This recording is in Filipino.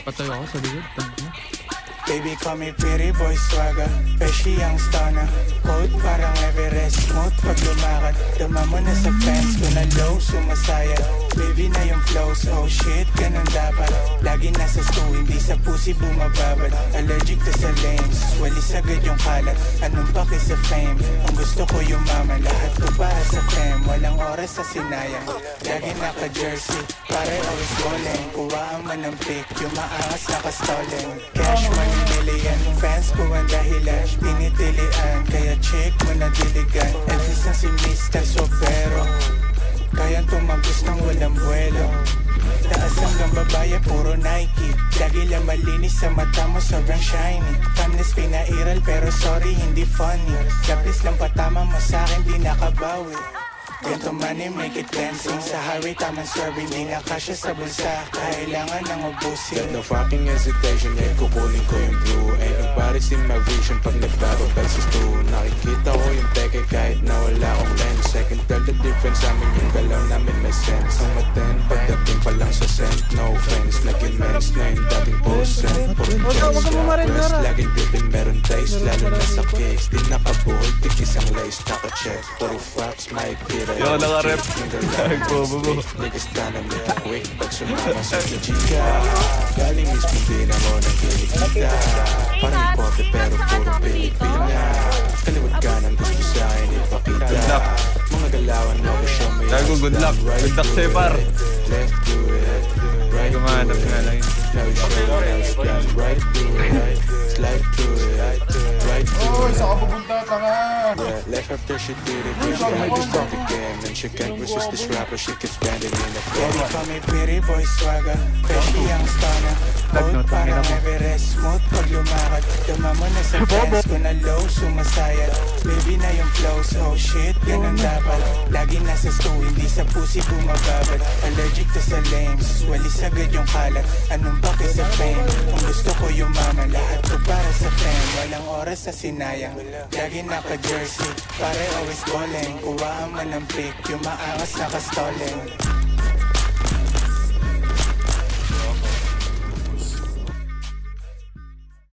Patay ako sa likod. Baby call me pretty boy swagger, Pesci ang stunner. Code parang Everest, smooth pag lumakad. Dama mo na sa fence ko na low, sumasaya. Baby na yung flows, oh shit, ganun dapat. Lagi nasa stew, hindi sa pussy bumababad. Allergic to sa lanes, walis agad yung kalat. Anong paki sa fame, ang gusto ko yumaman. Lahat ko para sa fame, walang oras sa sinayang. Lagi naka-jersey, pare always calling. Kuhaan man ng pick, yung maangas naka-stalling. Cash money million, fans ko ang dahilan. Tinitilian, kaya check mo na diligan. Elvis na si Mr. Sopero, kayang tumagos ng walang buwelo. Taas hanggang babaya, puro Nike. Lagi lang malinis sa mata mo, sobrang shiny. Timeless pinairal pero sorry, hindi funny. Lapis lang patama mo sa'kin, di nakabawi. Ganto money, make it dancing. Sa highway, tamang swerving. Di na kasya sa bulsa, kailangan ng ubusin. Got no fucking hesitation, eh kukunin ko yung blue. Ain't nobody's in my vision pag nagbababal sa stool. Nakikita ko yung teke kahit na wala akong lens. I can tell the difference, amin yung galaw namin may sense. Ang maten, pagdating pa lang sa scent. No offense, like immense na yung dating post-sent. Puro chance, press, laging dippin, meron taste. Lalo na sa case, di nakabuhol, tigis ang lace, naka-check. Puro facts, may kira. Yo, naka-rep. Bobo mo. Niggas na make it quick, pag sumama sa chika. Galing mismo din ako ng kinikita. Parang ipote pero puro Pilipina. Kaliwat ka ng gusto sa akin ipakita. Mga galawan mo ko siya may Tago, good luck. Good luck sa'yo, par. Left to it, right to Gumanap nga lang yun. Now we show else got right to it. Slide to it, right to it. Oy, saan ka pupunta, tanga? Yeah, left after she did it, but she had this talk again. And she can't resist this rapper, she keeps standing in the Baby call me pretty boy swagger, Pesci ang stunner. Code parang Everest, smooth pag lumakad. Dama mo na sa fence ko na low, sumasaya. Baby na yung flows, oh shit, ganun dapat. Lagi nasa stew, hindi sa pussy bumababad. Allergic to sa lanes, walis agad yung kalat. Anong paki sa fame, kung gusto ko yumaman. Lahat ko para sa fame, walang oras sa sinayang. Lagi naka-jersey, pare always calling. Kuhaan man ng pick, yung maangas naka-stalling.